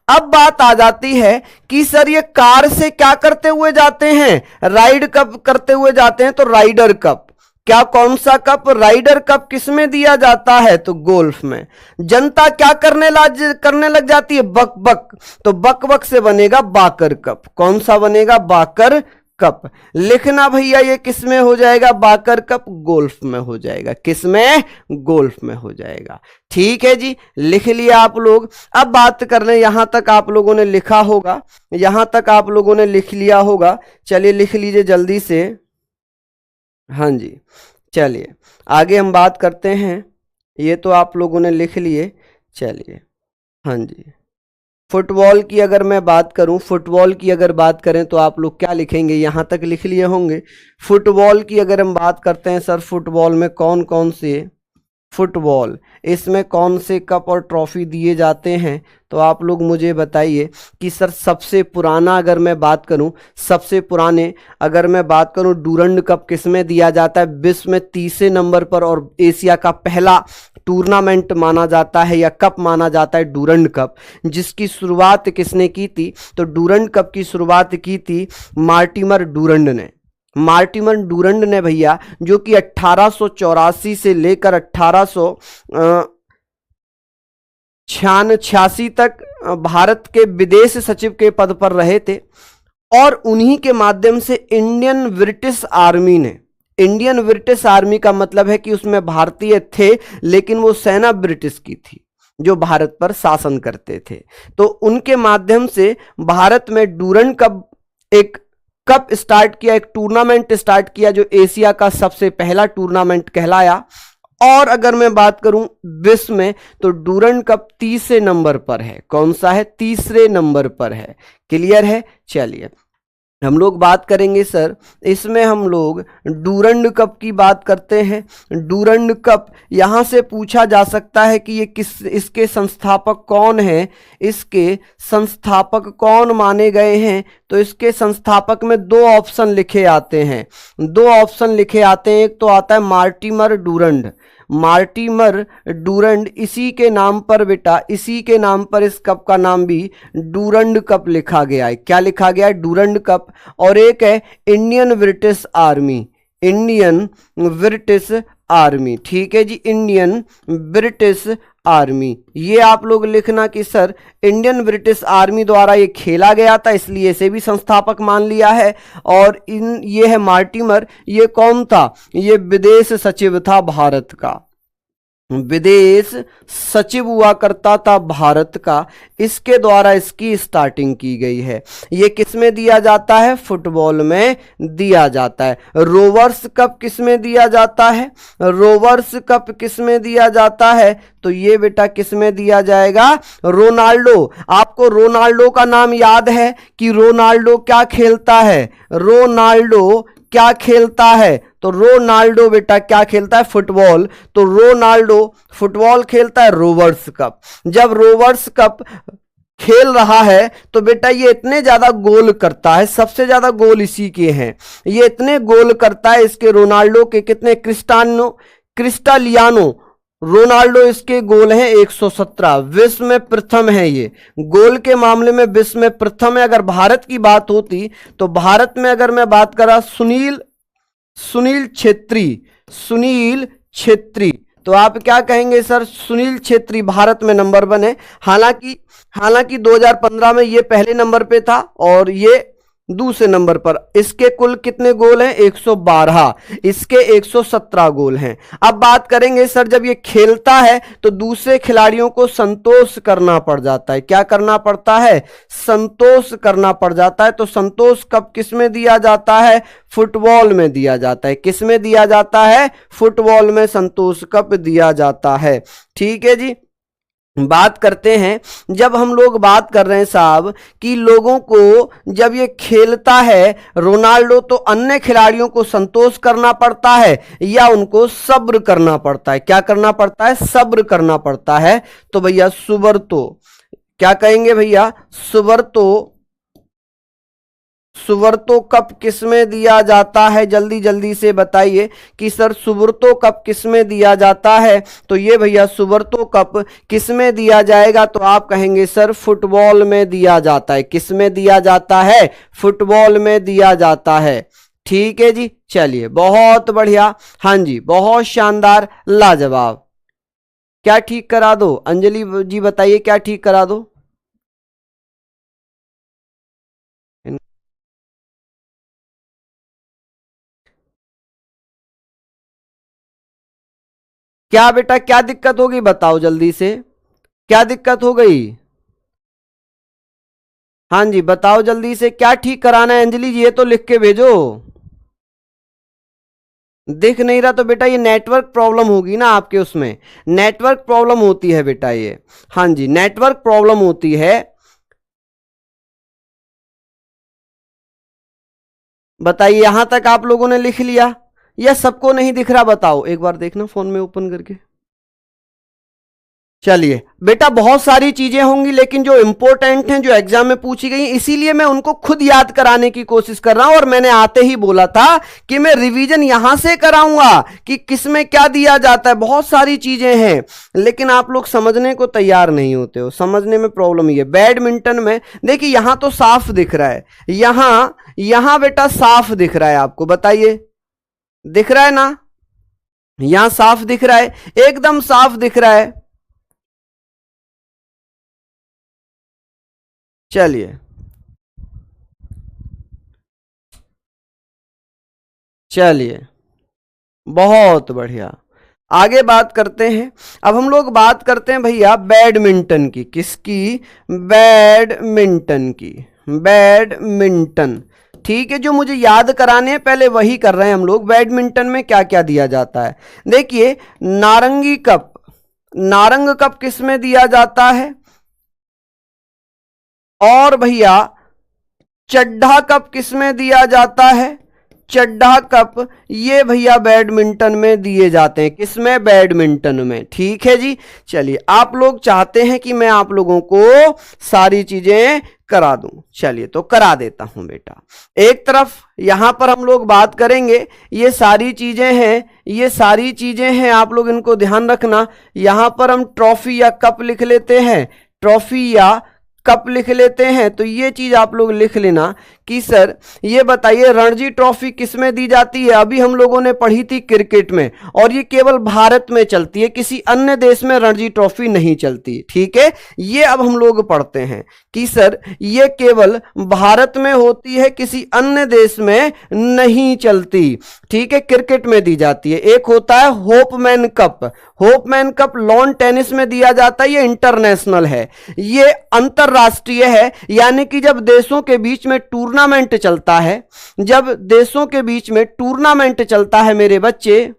अब बात आ जाती है कि सर ये कार से क्या करते हुए जाते हैं, राइड कप करते हुए जाते हैं, तो राइडर कप, क्या कौन सा कप? राइडर कप किसमें दिया जाता है? तो गोल्फ में। जनता क्या करने लग जाती है? बक बक, तो बक बक से बनेगा बाकर कप। कौन सा बनेगा? बाकर कप। लिखना भैया ये किसमें हो जाएगा? बाकर कप गोल्फ में हो जाएगा। किसमें? गोल्फ में हो जाएगा। ठीक है जी, लिख लिया आप लोग। अब बात कर लें, यहां तक आप लोगों ने लिखा होगा, यहां तक आप लोगों ने लिख लिया होगा। चलिए लिख लीजिए जल्दी से। हाँ जी, चलिए आगे हम बात करते हैं। ये तो आप लोगों ने लिख लिए। चलिए हाँ जी, फुटबॉल की अगर मैं बात करूं, फुटबॉल की अगर बात करें तो आप लोग क्या लिखेंगे? यहां तक लिख लिए होंगे। फुटबॉल की अगर हम बात करते हैं, सर फुटबॉल में कौन कौन से, फुटबॉल इसमें कौन से कप और ट्रॉफी दिए जाते हैं? तो आप लोग मुझे बताइए कि सर सबसे पुराना अगर मैं बात करूं, सबसे पुराने अगर मैं बात करूं, डूरंड कप किसमें दिया जाता है? विश्व में 30वें नंबर पर, और एशिया का पहला टूर्नामेंट माना जाता है या कप माना जाता है डूरंड कप। जिसकी शुरुआत किसने की थी? तो डूरंड कप की शुरुआत की थी मार्टिमर डूरंड ने। मार्टिमर डूरंड ने भैया, जो कि 1884 से लेकर 1886 तक भारत के विदेश सचिव के पद पर रहे थे, और उन्हीं के माध्यम से इंडियन ब्रिटिश आर्मी ने, इंडियन ब्रिटिश आर्मी का मतलब है कि उसमें भारतीय थे लेकिन वो सेना ब्रिटिश की थी जो भारत पर शासन करते थे, तो उनके माध्यम से भारत में डूरंड कप एक कप स्टार्ट किया, एक टूर्नामेंट स्टार्ट किया जो एशिया का सबसे पहला टूर्नामेंट कहलाया। और अगर मैं बात करूं विश्व में, तो डूरंड कप 30वें नंबर पर है। कौन सा है? 30वें नंबर पर है। क्लियर है? चलिए हम लोग बात करेंगे सर, इसमें हम लोग डूरंड कप की बात करते हैं। डूरंड कप यहां से पूछा जा सकता है कि ये इसके संस्थापक कौन हैं, इसके संस्थापक कौन माने गए हैं? तो इसके संस्थापक में दो ऑप्शन लिखे आते हैं, दो ऑप्शन लिखे आते हैं। एक तो आता है मार्टिमर डूरंड, मार्टिमर डूरंड, इसी के नाम पर बेटा, इसी के नाम पर इस कप का नाम भी डूरंड कप लिखा गया है। क्या लिखा गया है? Durand cup. और एक है Indian British army, Indian British army. ठीक है जी, इंडियन ब्रिटिश आर्मी। ये आप लोग लिखना कि सर इंडियन ब्रिटिश आर्मी द्वारा ये खेला गया था, इसलिए इसे भी संस्थापक मान लिया है। और ये है मार्टिमर, ये कौन था? ये विदेश सचिव था भारत का, विदेश सचिव हुआ करता था भारत का, इसके द्वारा इसकी स्टार्टिंग की गई है। ये किसमें दिया जाता है? फुटबॉल में दिया जाता है। रोवर्स कप किसमें दिया जाता है? रोवर्स कप किसमें दिया जाता है? तो ये बेटा किसमें दिया जाएगा? रोनाल्डो। आपको रोनाल्डो का नाम याद है कि रोनाल्डो क्या खेलता है? रोनाल्डो क्या खेलता है? तो रोनाल्डो बेटा क्या खेलता है? फुटबॉल। तो रोनाल्डो फुटबॉल खेलता है। रोवर्स कप, जब रोवर्स कप खेल रहा है तो बेटा ये इतने ज्यादा गोल करता है, सबसे ज्यादा गोल इसी के हैं, ये इतने गोल करता है इसके रोनाल्डो के कितने, क्रिस्टालियानो रोनाल्डो इसके गोल हैं 117, विश्व में प्रथम है। ये गोल के मामले में विश्व में प्रथम है। अगर भारत की बात होती तो भारत में अगर मैं बात करा सुनील छेत्री, तो आप क्या कहेंगे सर? सुनील छेत्री भारत में नंबर 1 है। हालांकि 2015 में ये पहले नंबर पे था और ये दूसरे नंबर पर। इसके कुल कितने गोल हैं? 112, इसके 117 गोल हैं। अब बात करेंगे सर, जब ये खेलता है तो दूसरे खिलाड़ियों को संतोष करना पड़ जाता है। क्या करना पड़ता है? संतोष करना पड़ जाता है। तो संतोष कप किसमें दिया जाता है? फुटबॉल में दिया जाता है। किसमें दिया जाता है? फुटबॉल में संतोष कप दिया जाता है। ठीक है जी, बात करते हैं, जब हम लोग बात कर रहे हैं साहब कि लोगों को जब ये खेलता है रोनाल्डो, तो अन्य खिलाड़ियों को संतोष करना पड़ता है या उनको सब्र करना पड़ता है? क्या करना पड़ता है? सब्र करना पड़ता है। तो भैया सुबर्तो, क्या कहेंगे भैया? सुबर्तो कप किसमें दिया जाता है? जल्दी जल्दी से बताइए कि सर सुबर्तो कप किसमें दिया जाता है? तो ये भैया सुबर्तो कप किसमें दिया जाएगा? तो आप कहेंगे सर फुटबॉल में दिया जाता है। किसमें दिया जाता है? फुटबॉल में दिया जाता है। ठीक है जी, चलिए बहुत बढ़िया। हाँ जी, बहुत शानदार, लाजवाब। क्या ठीक करा दो अंजलि जी, बताइए क्या ठीक करा दो। क्या बेटा, क्या दिक्कत होगी बताओ जल्दी से, क्या दिक्कत हो गई। हाँ जी बताओ जल्दी से, क्या ठीक कराना है अंजलि जी, ये तो लिख के भेजो। दिख नहीं रहा तो बेटा ये नेटवर्क प्रॉब्लम होगी ना आपके उसमें, नेटवर्क प्रॉब्लम होती है बेटा ये। हाँ जी, नेटवर्क प्रॉब्लम होती है। बताइए, यहां तक आप लोगों ने लिख लिया या सबको नहीं दिख रहा, बताओ एक बार देखना फोन में ओपन करके। चलिए बेटा, बहुत सारी चीजें होंगी लेकिन जो इंपॉर्टेंट हैं, जो एग्जाम में पूछी गई, इसीलिए मैं उनको खुद याद कराने की कोशिश कर रहा हूं। और मैंने आते ही बोला था कि मैं रिवीजन यहां से कराऊंगा कि किसमें क्या दिया जाता है। बहुत सारी चीजें हैं लेकिन आप लोग समझने को तैयार नहीं होते हो, समझने में प्रॉब्लम ही है। बैडमिंटन में देखिए, यहां तो साफ दिख रहा है, यहां यहां बेटा साफ दिख रहा है आपको, बताइए दिख रहा है ना, यहां साफ दिख रहा है, एकदम साफ दिख रहा है। चलिए चलिए, बहुत बढ़िया, आगे बात करते हैं। अब हम लोग बात करते हैं भैया बैडमिंटन की, किसकी, बैडमिंटन की, बैडमिंटन। ठीक है, जो मुझे याद कराने हैं पहले वही कर रहे हैं हम लोग। बैडमिंटन में क्या क्या दिया जाता है, देखिए नारंगी कप, नारंग कप किस में दिया जाता है, और भैया चड्ढा कप किस में दिया जाता है, चड्ढा कप ये भैया बैडमिंटन में दिए जाते हैं, किसमें, बैडमिंटन में। ठीक है जी, चलिए आप लोग चाहते हैं कि मैं आप लोगों को सारी चीजें करा दूं, चलिए तो करा देता हूं बेटा। एक तरफ यहां पर हम लोग बात करेंगे, ये सारी चीजें हैं, ये सारी चीजें हैं, आप लोग इनको ध्यान रखना। यहां पर हम ट्रॉफी या कप लिख लेते हैं, ट्रॉफी या कप लिख लेते हैं। तो ये चीज आप लोग लिख लेना कि सर ये बताइए रणजी ट्रॉफी किस में दी जाती है। अभी हम लोगों ने पढ़ी थी क्रिकेट में, और ये केवल भारत में चलती है, किसी अन्य देश में रणजी ट्रॉफी नहीं चलती। ठीक है, ये अब हम लोग पढ़ते हैं कि सर ये केवल भारत में होती है, किसी अन्य देश में नहीं चलती। ठीक है, क्रिकेट में दी जाती है। एक होता है Hopman cup, Hopman cup lawn tennis में दिया जाता है, ये इंटरनेशनल है, ये अंतरराष्ट्रीय है। यानी कि जब देशों के बीच में टूर्नामेंट चलता है, जब देशों के बीच में टूर्नामेंट चलता है मेरे बच्चे,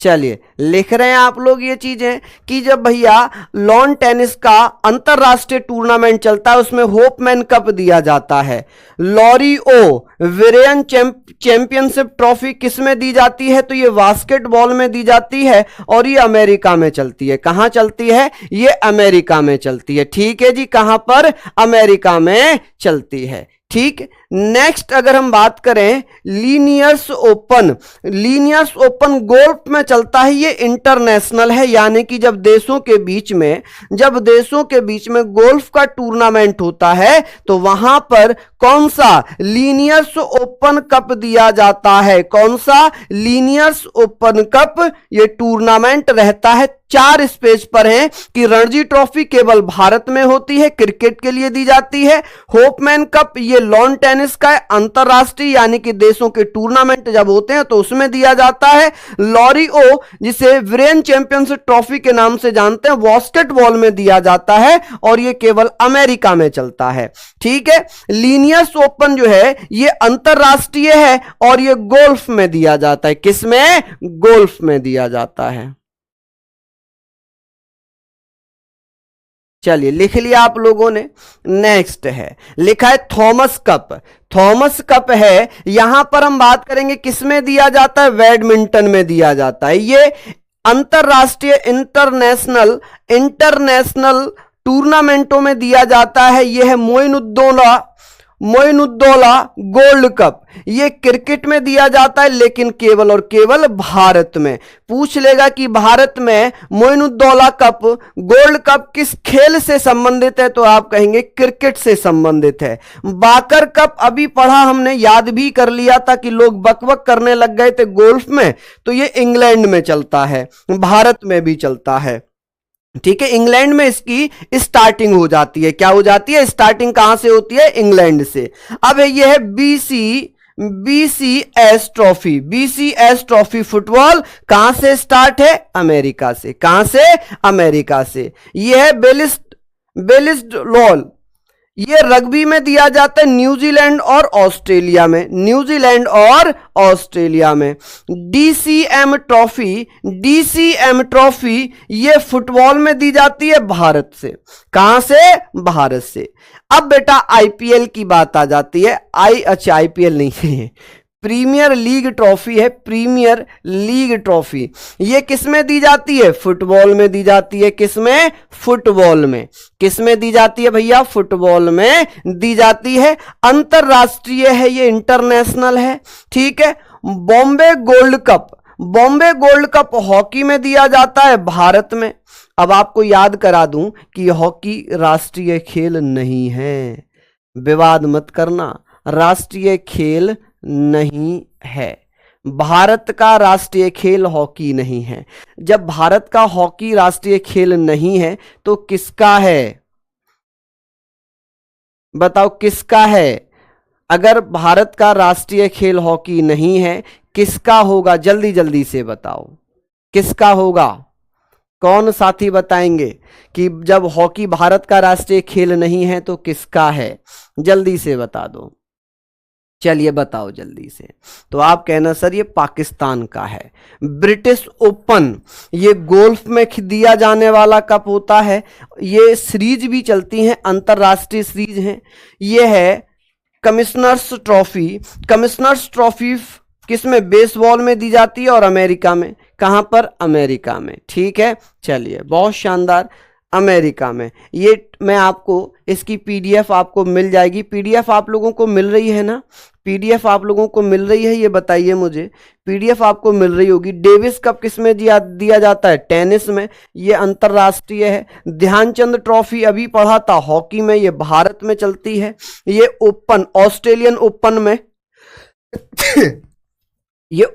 चलिए लिख रहे हैं आप लोग ये चीजें कि जब भैया लॉन टेनिस का अंतरराष्ट्रीय टूर्नामेंट चलता है उसमें होपमैन कप दिया जाता है। लॉरी ओ विरेन चैंपियनशिप ट्रॉफी किस में दी जाती है, तो ये बास्केटबॉल में दी जाती है, और ये अमेरिका में चलती है। कहां चलती है, ये अमेरिका में चलती है। ठीक है जी, कहां पर, अमेरिका में चलती है। ठीक, नेक्स्ट अगर हम बात करें लीनियर्स ओपन, लीनियर्स ओपन गोल्फ में चलता है, ये इंटरनेशनल है। यानी कि जब देशों के बीच में, जब देशों के बीच में गोल्फ का टूर्नामेंट होता है तो वहां पर कौन सा, लीनियर्स ओपन कप दिया जाता है। कौन सा, लीनियर्स ओपन कप, ये टूर्नामेंट रहता है। चार स्पेस पर है कि रणजी ट्रॉफी केवल भारत में होती है, क्रिकेट के लिए दी जाती है। होपमैन कप ये लॉन टेनिस का है, अंतरराष्ट्रीय यानी कि देशों के टूर्नामेंट जब होते हैं तो उसमें दिया जाता है। लॉरी ओ जिसे विरेन चैंपियनशिप ट्रॉफी के नाम से जानते हैं, बास्केटबॉल में दिया जाता है, और ये केवल अमेरिका में चलता है। ठीक है, लीनियर्स ओपन जो है ये अंतरराष्ट्रीय है, और ये गोल्फ में दिया जाता है। किसमें, गोल्फ में दिया जाता है। चलिए लिख लिया आप लोगों ने। नेक्स्ट है, लिखा है थॉमस कप, थॉमस कप है, यहां पर हम बात करेंगे किसमें दिया जाता है, बैडमिंटन में दिया जाता है। ये अंतरराष्ट्रीय इंटरनेशनल इंटरनेशनल टूर्नामेंटों में दिया जाता है। यह है मोइनुद्दौला, मोइनुद्दौला गोल्ड कप, ये क्रिकेट में दिया जाता है लेकिन केवल और केवल भारत में। पूछ लेगा कि भारत में मोइनुद्दौला कप गोल्ड कप किस खेल से संबंधित है, तो आप कहेंगे क्रिकेट से संबंधित है। बाकर कप अभी पढ़ा हमने, याद भी कर लिया था कि लोग बकबक करने लग गए थे गोल्फ में, तो ये इंग्लैंड में चलता है, भारत में भी चलता है। ठीक है, इंग्लैंड में इसकी स्टार्टिंग हो जाती है। क्या हो जाती है? स्टार्टिंग कहां से होती है? इंग्लैंड से। अब ये है BCS trophy. BCS trophy football कहां से स्टार्ट है? अमेरिका से। कहां से? अमेरिका से। यह है बेलिस्टोल, ये रग्बी में दिया जाता है न्यूजीलैंड और ऑस्ट्रेलिया में। न्यूजीलैंड और ऑस्ट्रेलिया में। डीसीएम ट्रॉफी ये फुटबॉल में दी जाती है भारत से। कहां से? भारत से। अब बेटा आईपीएल की बात आ जाती है। अच्छा आईपीएल नहीं है, प्रीमियर लीग ट्रॉफी है। प्रीमियर लीग ट्रॉफी ये किसमें दी जाती है? फुटबॉल में दी जाती है। किसमें? फुटबॉल में। किसमें दी जाती है भैया? फुटबॉल में दी जाती है। अंतरराष्ट्रीय है, ये इंटरनेशनल है। ठीक है। बॉम्बे गोल्ड कप हॉकी में दिया जाता है, भारत में। अब आपको याद करा दूं कि हॉकी राष्ट्रीय खेल नहीं है, विवाद मत करना, राष्ट्रीय खेल नहीं है। भारत का राष्ट्रीय खेल हॉकी नहीं है। जब भारत का हॉकी राष्ट्रीय खेल नहीं है तो किसका है? बताओ किसका है? अगर भारत का राष्ट्रीय खेल हॉकी नहीं है, किसका होगा? जल्दी जल्दी से बताओ किसका होगा? कौन साथी बताएंगे कि जब हॉकी भारत का राष्ट्रीय खेल नहीं है तो किसका है? जल्दी से बता दो। चलिए बताओ जल्दी से। तो आप कहना सर ये पाकिस्तान का है। ब्रिटिश ओपन ये गोल्फ में दिया जाने वाला कप होता है। ये सीरीज भी चलती हैं, अंतरराष्ट्रीय सीरीज हैं। ये है कमिश्नर्स ट्रॉफी किसमें? बेसबॉल में दी जाती है और अमेरिका में। कहां पर? अमेरिका में। ठीक है, चलिए बहुत शानदार, अमेरिका में। ये मैं आपको इसकी पीडीएफ आपको मिल जाएगी। पीडीएफ आप लोगों को मिल रही है ना? पीडीएफ आप लोगों को मिल रही है, ये बताइए मुझे। पीडीएफ आपको मिल रही होगी। डेविस कप किसमें दिया जाता है? टेनिस में, ये अंतरराष्ट्रीय है। ध्यानचंद ट्रॉफी अभी पढ़ा था, हॉकी में, ये भारत में चलती है। ये ओपन ऑस्ट्रेलियन ओपन में ये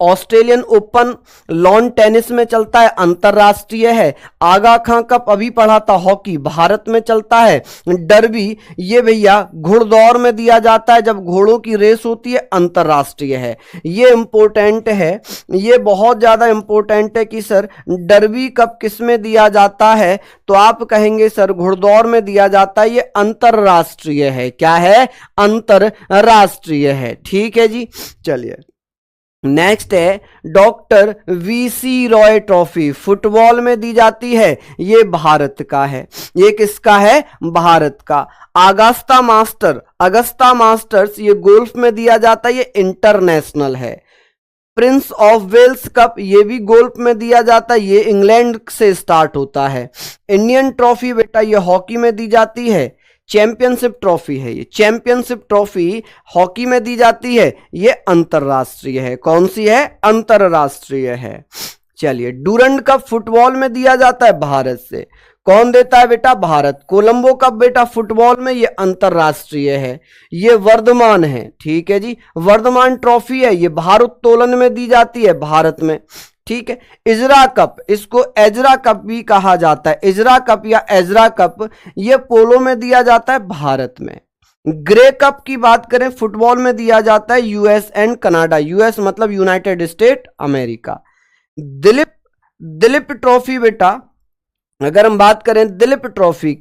ऑस्ट्रेलियन ओपन लॉन टेनिस में चलता है, अंतरराष्ट्रीय है। आगा खां कप अभी पढ़ा था, हॉकी भारत में चलता है। डर्बी ये भैया घुड़दौड़ में दिया जाता है, जब घोड़ों की रेस होती है, अंतरराष्ट्रीय है। ये इंपॉर्टेंट है, ये बहुत ज्यादा इंपॉर्टेंट है कि सर डर्बी कप किस में दिया जाता है, तो आप कहेंगे सर घुड़दौड़ में दिया जाता है। ये अंतरराष्ट्रीय है। क्या है? अंतरराष्ट्रीय है। ठीक है जी, चलिए नेक्स्ट है doctor VC Roy trophy, football में दी जाती है, ये भारत का है। ये किसका है? भारत का। अगस्ता मास्टर्स ये गोल्फ में दिया जाता है, ये इंटरनेशनल है। प्रिंस ऑफ वेल्स कप ये भी गोल्फ में दिया जाता है, ये इंग्लैंड से स्टार्ट होता है। इंडियन ट्रॉफी बेटा ये हॉकी में दी जाती है। चैंपियनशिप ट्रॉफी है, ये चैंपियनशिप ट्रॉफी हॉकी में दी जाती है, ये अंतरराष्ट्रीय है। कौन सी है? अंतरराष्ट्रीय है। चलिए डूरंड कप फुटबॉल में दिया जाता है, भारत से। कौन देता है बेटा? भारत। कोलंबो कप बेटा फुटबॉल में, ये अंतरराष्ट्रीय है, ये वर्धमान है। ठीक है जी, वर्धमान ट्रॉफी है, ये भारोत्तोलन में दी जाती है, भारत में। ठीक है। इजरा कप, इसको एजरा कप भी कहा जाता है। इजरा कप या एजरा कप ये पोलो में दिया जाता है, भारत में। ग्रे कप की बात करें, फुटबॉल में दिया जाता है, यूएस एंड कनाडा। यूएस मतलब United state America. Dilip trophy बेटा अगर हम बात करें दिलीप ट्रॉफी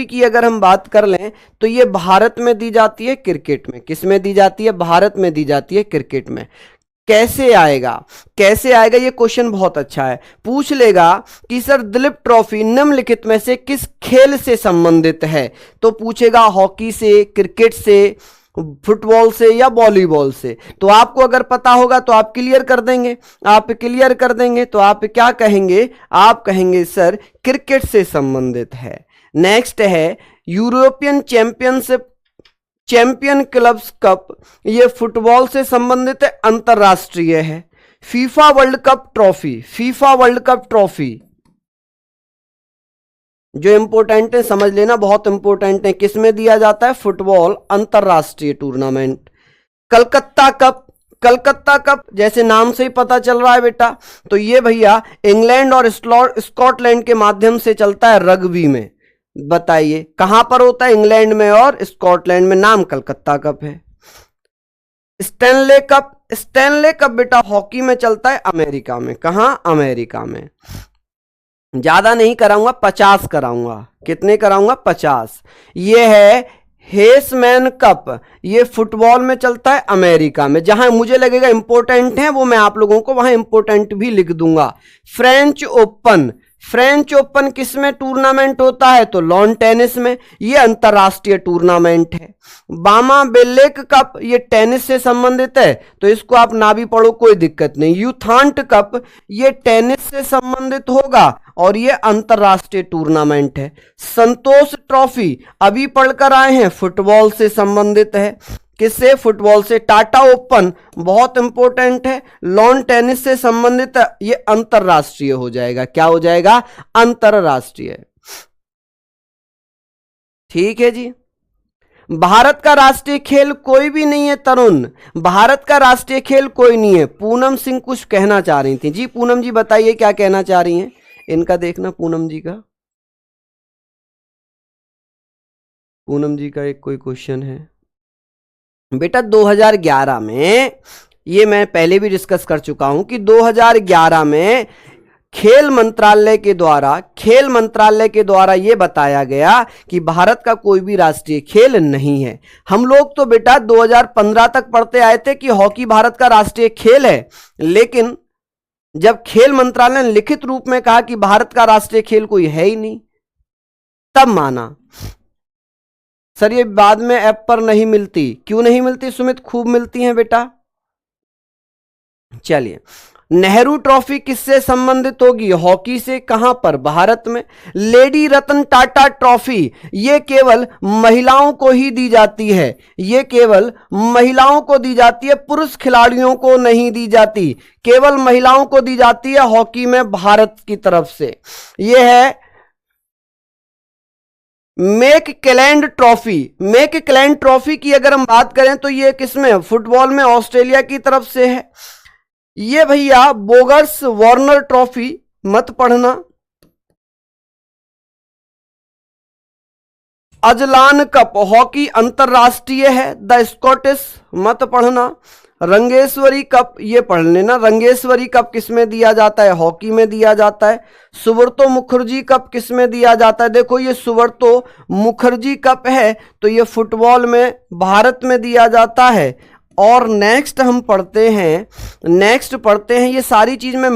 की अगर हम बात कर लें तो ये भारत में दी जाती है, क्रिकेट में। किस में दी जाती है? भारत में दी जाती है, क्रिकेट में। कैसे आएगा ये क्वेश्चन बहुत अच्छा है। पूछ लेगा कि सर दिलीप ट्रॉफी निम्नलिखित में से किस खेल से संबंधित है, तो पूछेगा हॉकी से, क्रिकेट से, फुटबॉल से या वॉलीबॉल से। तो आपको अगर पता होगा तो आप क्लियर कर देंगे। तो आप क्या कहेंगे? आप कहेंगे सर क्रिकेट से संबंधित है। नेक्स्ट है European championship, champion clubs cup, ये फुटबॉल से संबंधित है, अंतरराष्ट्रीय है। FIFA world cup trophy, FIFA world cup trophy जो इंपॉर्टेंट है समझ लेना, बहुत इंपॉर्टेंट है। किसमें दिया जाता है? फुटबॉल अंतरराष्ट्रीय tournament. Calcutta cup, Calcutta cup जैसे नाम से ही पता चल रहा है बेटा, तो ये भैया इंग्लैंड और स्कॉटलैंड के माध्यम से चलता है रग्बी में। बताइए कहां पर होता है? इंग्लैंड में और स्कॉटलैंड में, नाम कलकत्ता कप है। स्टैनले कप, स्टैनले कप बेटा हॉकी में चलता है अमेरिका में। कहां? अमेरिका में। ज्यादा नहीं कराऊंगा, 50 कराऊंगा। कितने कराऊंगा? 50। ये है हेसमैन कप, ये फुटबॉल में चलता है अमेरिका में। जहां मुझे लगेगा इंपॉर्टेंट है वो मैं आप लोगों को वहां इंपॉर्टेंट भी लिख दूंगा। फ्रेंच ओपन, फ्रेंच ओपन किस में टूर्नामेंट होता है? तो लॉन टेनिस में, ये अंतरराष्ट्रीय टूर्नामेंट है। बामा बेलेक कप, ये टेनिस से संबंधित है, तो इसको आप ना भी पढ़ो कोई दिक्कत नहीं। यूथांट कप, ये टेनिस से संबंधित होगा और ये अंतरराष्ट्रीय टूर्नामेंट है। संतोष ट्रॉफी अभी पढ़कर आए हैं, फुटबॉल से संबंधित है। किससे? फुटबॉल से। टाटा ओपन बहुत इंपॉर्टेंट है, लॉन टेनिस से संबंधित है, ये अंतरराष्ट्रीय हो जाएगा। क्या हो जाएगा? अंतरराष्ट्रीय। ठीक है जी। भारत का राष्ट्रीय खेल कोई भी नहीं है तरुण, भारत का राष्ट्रीय खेल कोई नहीं है। पूनम सिंह कुछ कहना चाह रही थी। जी पूनम जी बताइए क्या कहना चाह रही हैं, इनका देखना पूनम जी का। पूनम जी का एक कोई क्वेश्चन है बेटा। 2011 में, ये मैं पहले भी डिस्कस कर चुका हूं कि 2011 में खेल मंत्रालय के द्वारा यह बताया गया कि भारत का कोई भी राष्ट्रीय खेल नहीं है। हम लोग तो बेटा 2015 तक पढ़ते आए थे कि हॉकी भारत का राष्ट्रीय खेल है, लेकिन जब खेल मंत्रालय ने लिखित रूप में कहा कि भारत का राष्ट्रीय खेल कोई है ही नहीं, तब माना। सर ये बाद में ऐप पर नहीं मिलती, क्यों नहीं मिलती सुमित? खूब मिलती हैं बेटा। चलिए, नेहरू ट्रॉफी किससे संबंधित होगी? हॉकी से। कहां पर? भारत में। लेडी रतन टाटा ट्रॉफी, ये केवल महिलाओं को ही दी जाती है, ये केवल महिलाओं को दी जाती है, पुरुष खिलाड़ियों को नहीं दी जाती, केवल महिलाओं को दी जाती है हॉकी में भारत की तरफ से। यह है मेक क्लैंड ट्रॉफी। मेक क्लैंड ट्रॉफी की अगर हम बात करें तो ये किसमें? फुटबॉल में ऑस्ट्रेलिया की तरफ से है। ये भैया बोगर्स वार्नर ट्रॉफी मत पढ़ना। अजलान कप हॉकी अंतरराष्ट्रीय है, द स्कॉटिश मत पढ़ना। रंगेश्वरी कप ये पढ़ लेना। रंगेश्वरी कप किसमें दिया जाता है? हॉकी में दिया जाता है। सुब्रतो मुखर्जी कप किसमें दिया जाता है? देखो ये सुब्रतो मुखर्जी कप है, तो ये फुटबॉल में भारत में दिया जाता है। और नेक्स्ट हम पढ़ते हैं, ये सारी चीज मैं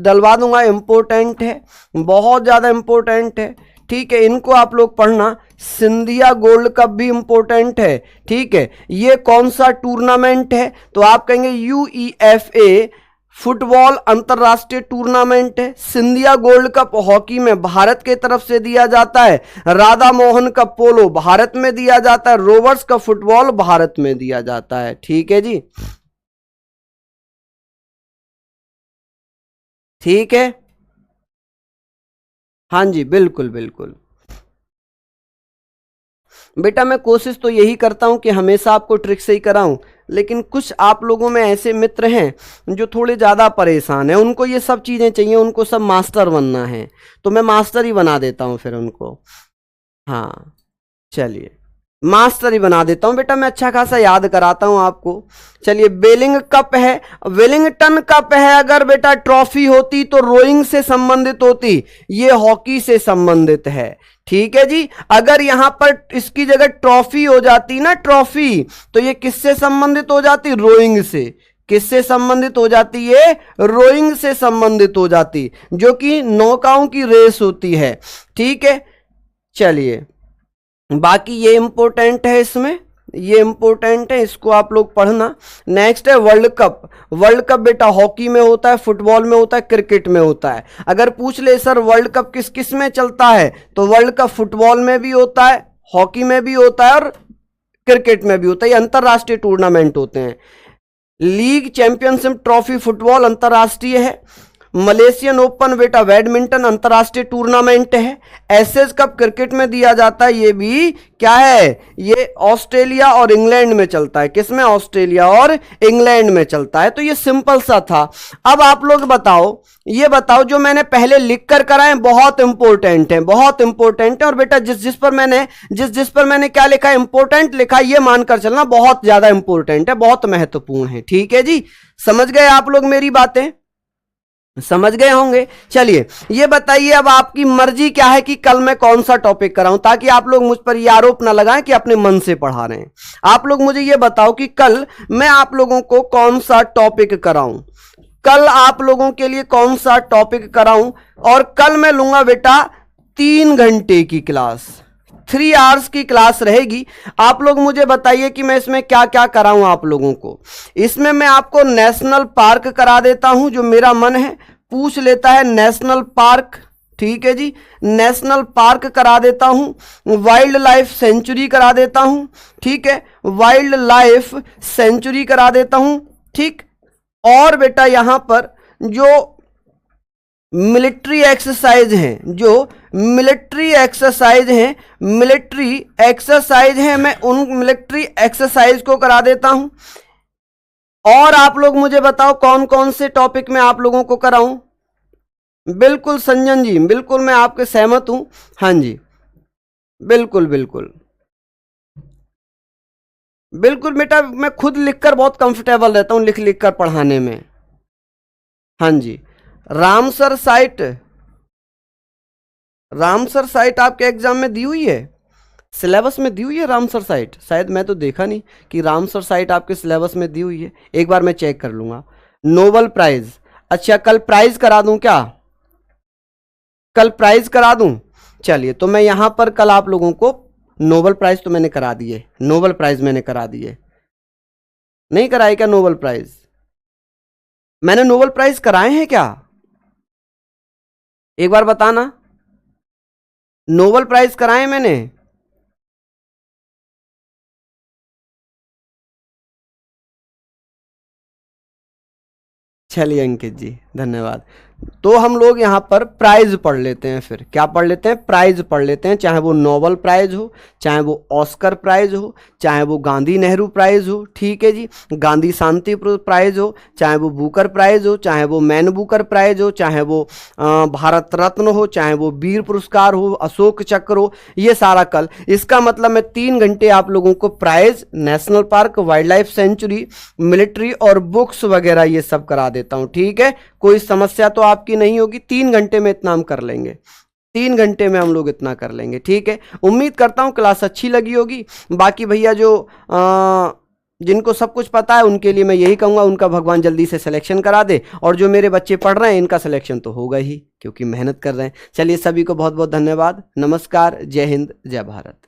डलवा दूंगा, इंपॉर्टेंट है, बहुत ज्यादा इंपॉर्टेंट है। ठीक है, इनको आप लोग पढ़ना। सिंधिया गोल्ड कप भी इंपॉर्टेंट है। ठीक है, ये कौन सा टूर्नामेंट है? तो आप कहेंगे यूईएफए फुटबॉल अंतरराष्ट्रीय टूर्नामेंट है। सिंधिया गोल्ड कप हॉकी में भारत के तरफ से दिया जाता है। राधा मोहन कप पोलो भारत में दिया जाता है। रोवर्स का फुटबॉल भारत में दिया जाता है। ठीक है जी, ठीक है। हाँ जी, बिल्कुल बिल्कुल बेटा, मैं कोशिश तो यही करता हूं कि हमेशा आपको ट्रिक से ही कराऊं, लेकिन कुछ आप लोगों में ऐसे मित्र हैं जो थोड़े ज़्यादा परेशान हैं, उनको ये सब चीज़ें चाहिए, उनको सब मास्टर बनना है, तो मैं मास्टर ही बना देता हूं फिर उनको। हाँ चलिए, मास्टर ही बना देता हूं बेटा, मैं अच्छा खासा याद कराता हूं आपको। चलिए, बेलिंग कप है, वेलिंगटन कप है। अगर बेटा ट्रॉफी होती तो रोइंग से संबंधित होती, ये हॉकी से संबंधित है। ठीक है जी, अगर यहां पर इसकी जगह ट्रॉफी हो जाती ना, ट्रॉफी, तो ये किससे संबंधित हो जाती? रोइंग से। किससे संबंधित हो जाती? ये रोइंग से संबंधित हो जाती, जो कि नौकाओं की रेस होती है। ठीक है, चलिए, बाकी ये इंपॉर्टेंट है, इसमें ये इंपॉर्टेंट है, इसको आप लोग पढ़ना। नेक्स्ट है वर्ल्ड कप। वर्ल्ड कप बेटा हॉकी में होता है, फुटबॉल में होता है, क्रिकेट में होता है। अगर पूछ ले सर वर्ल्ड कप किस किस में चलता है, तो वर्ल्ड कप फुटबॉल में भी होता है, हॉकी में भी होता है और क्रिकेट में भी होता है, ये अंतरराष्ट्रीय टूर्नामेंट होते हैं। लीग चैंपियनशिप ट्रॉफी फुटबॉल अंतरराष्ट्रीय है। मलेशियन ओपन बेटा बैडमिंटन अंतरराष्ट्रीय टूर्नामेंट है। एसएस कप क्रिकेट में दिया जाता है, ये भी क्या है, ये ऑस्ट्रेलिया और इंग्लैंड में चलता है। किसमें? ऑस्ट्रेलिया और इंग्लैंड में चलता है। तो ये सिंपल सा था। अब आप लोग बताओ, ये बताओ जो मैंने पहले लिख कर कराए बहुत इंपॉर्टेंट है, बहुत इंपॉर्टेंट है। और बेटा जिस जिस पर मैंने क्या लिखा है, इंपॉर्टेंट लिखा, ये मानकर चलना बहुत ज्यादा इंपॉर्टेंट है, बहुत महत्वपूर्ण है। ठीक है जी, समझ गए आप लोग मेरी बातें? समझ गए होंगे। चलिए ये बताइए अब आपकी मर्जी क्या है कि कल मैं कौन सा टॉपिक कराऊं, ताकि आप लोग मुझ पर यह आरोप ना लगाएं कि अपने मन से पढ़ा रहे हैं। आप लोग मुझे ये बताओ कि कल मैं आप लोगों को कौन सा टॉपिक कराऊं, कल आप लोगों के लिए कौन सा टॉपिक कराऊं। और कल मैं लूंगा बेटा 3 घंटे की क्लास, 3 आवर्स की क्लास रहेगी। आप लोग मुझे बताइए कि मैं इसमें क्या क्या कराऊं आप लोगों को। इसमें मैं आपको नेशनल पार्क करा देता हूं, जो मेरा मन है पूछ लेता है नेशनल पार्क। ठीक है जी, नेशनल पार्क करा देता हूं, वाइल्ड लाइफ सेंचुरी करा देता हूं। ठीक है, वाइल्ड लाइफ सेंचुरी करा देता हूं। ठीक, और बेटा यहां पर जो मिलिट्री एक्सरसाइज हैं, जो मिलिट्री एक्सरसाइज हैं, मैं उन मिलिट्री एक्सरसाइज को करा देता हूं। और आप लोग मुझे बताओ कौन कौन से टॉपिक में आप लोगों को कराऊं। बिल्कुल संजन जी, बिल्कुल मैं आपके सहमत हूं। हाँ जी, बिल्कुल बिल्कुल बिल्कुल बेटा, मैं खुद लिखकर बहुत कंफर्टेबल रहता हूं, लिख लिख कर पढ़ाने में। हाँ जी, रामसर साइट आपके एग्जाम में दी हुई है, सिलेबस में दी हुई है रामसर साइट? शायद मैं तो देखा नहीं कि रामसर साइट आपके सिलेबस में दी हुई है, एक बार मैं चेक कर लूंगा। नोबल प्राइज, अच्छा कल प्राइज करा दूं क्या? कल प्राइज करा दूं? चलिए तो मैं यहां पर कल आप लोगों को नोबल प्राइज तो मैंने करा दिए, नोबल प्राइज मैंने करा दिए। नहीं कराए क्या नोबल प्राइज? मैंने नोबल प्राइज कराए हैं क्या? एक बार बताना, नोबल प्राइज कराए मैंने? चलिए अंकित जी धन्यवाद। तो हम लोग यहाँ पर प्राइज पढ़ लेते हैं, फिर क्या पढ़ लेते हैं, प्राइज पढ़ लेते हैं। चाहे वो नोबल प्राइज हो, चाहे वो ऑस्कर प्राइज हो, चाहे वो गांधी नेहरू प्राइज हो, ठीक है जी, गांधी शांति प्राइज हो, चाहे वो बुकर प्राइज हो, चाहे वो मैन बुकर प्राइज हो, चाहे वो भारत रत्न हो, चाहे वो वीर पुरस्कार हो, अशोक चक्र हो, ये सारा कल। इसका मतलब मैं 3 घंटे आप लोगों को prize, national park, wildlife sanctuary, military और बुक्स वगैरह ये सब करा देता हूँ। ठीक है, कोई समस्या तो आपकी नहीं होगी। 3 घंटे में इतना हम कर लेंगे, 3 घंटे में हम लोग इतना कर लेंगे। ठीक है, उम्मीद करता हूं क्लास अच्छी लगी होगी। बाकी भैया जो जिनको सब कुछ पता है उनके लिए मैं यही कहूंगा, उनका भगवान जल्दी से सिलेक्शन करा दे। और जो मेरे बच्चे पढ़ रहे हैं इनका सिलेक्शन तो होगा ही, क्योंकि मेहनत कर रहे हैं। चलिए सभी को बहुत बहुत धन्यवाद, नमस्कार, जय हिंद, जय भारत।